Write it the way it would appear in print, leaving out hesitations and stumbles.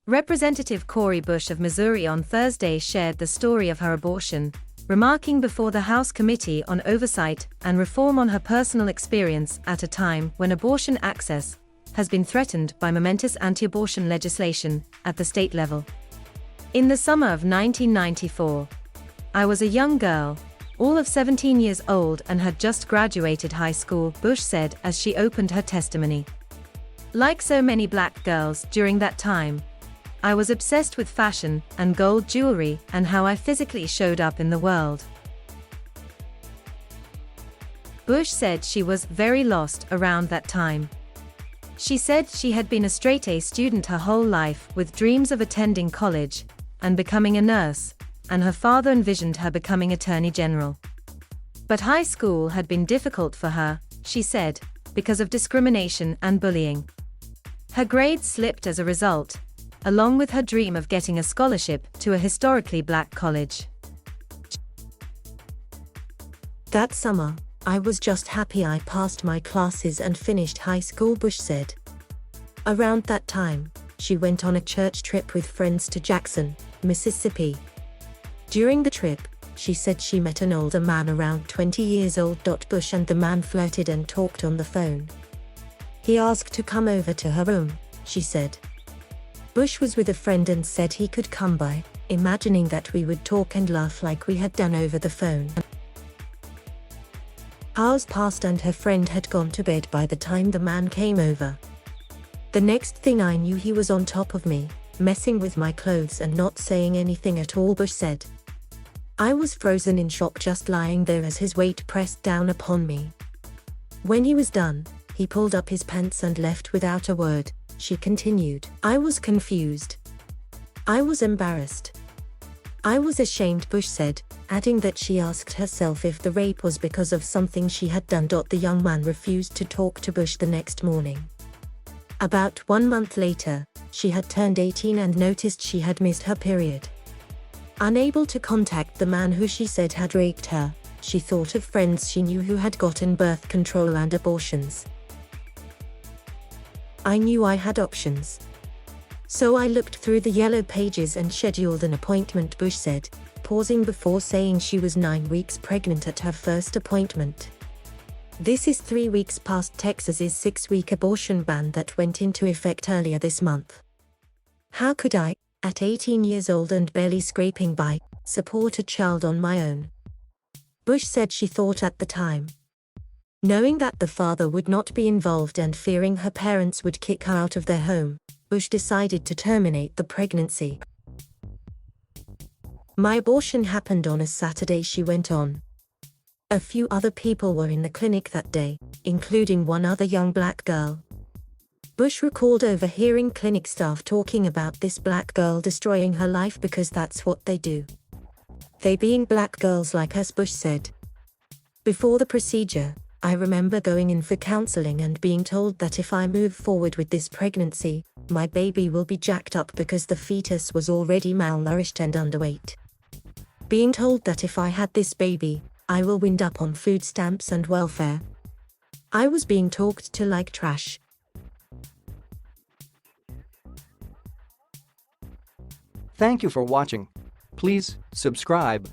Representative Cori Bush of Missouri on Thursday shared the story of her abortion, remarking before the House Committee on Oversight and Reform on her personal experience at a time when abortion access has been threatened by momentous anti-abortion legislation at the state level. In the summer of 1994, I was a young girl, all of 17 years old, and had just graduated high school, Bush said as she opened her testimony. Like so many black girls during that time, I was obsessed with fashion and gold jewelry and how I physically showed up in the world. Bush said she was very lost around that time. She said she had been a straight-A student her whole life with dreams of attending college and becoming a nurse, and her father envisioned her becoming Attorney General. But high school had been difficult for her, she said, because of discrimination and bullying. Her grades slipped as a result, along with her dream of getting a scholarship to a historically black college. That summer, I was just happy I passed my classes and finished high school, Bush said. Around that time, she went on a church trip with friends to Jackson, Mississippi. During the trip, she said she met an older man around 20 years old. Bush and the man flirted and talked on the phone. He asked to come over to her room, she said. Bush was with a friend and said he could come by, imagining that we would talk and laugh like we had done over the phone. Hours passed and her friend had gone to bed by the time the man came over. The next thing I knew, he was on top of me, messing with my clothes and not saying anything at all, Bush said. I was frozen in shock, just lying there as his weight pressed down upon me. When he was done, he pulled up his pants and left without a word, she continued. I was confused. I was embarrassed. I was ashamed, Bush said, adding that she asked herself if the rape was because of something she had done. The young man refused to talk to Bush the next morning. About 1 month later, she had turned 18 and noticed she had missed her period. Unable to contact the man who she said had raped her, she thought of friends she knew who had gotten birth control and abortions. I knew I had options. So I looked through the yellow pages and scheduled an appointment, Bush said, pausing before saying she was 9 weeks pregnant at her first appointment. This is 3 weeks past Texas's 6-week abortion ban that went into effect earlier this month. How could I, at 18 years old and barely scraping by, support a child on my own? Bush said she thought at the time. Knowing that the father would not be involved and fearing her parents would kick her out of their home, Bush decided to terminate the pregnancy. My abortion happened on a Saturday, she went on. A few other people were in the clinic that day, including one other young black girl. Bush recalled overhearing clinic staff talking about this black girl destroying her life because that's what they do. They being black girls like us, Bush said. Before the procedure, I remember going in for counseling and being told that if I move forward with this pregnancy, my baby will be jacked up because the fetus was already malnourished and underweight. Being told that if I had this baby, I will wind up on food stamps and welfare. I was being talked to like trash. Thank you for watching. Please subscribe.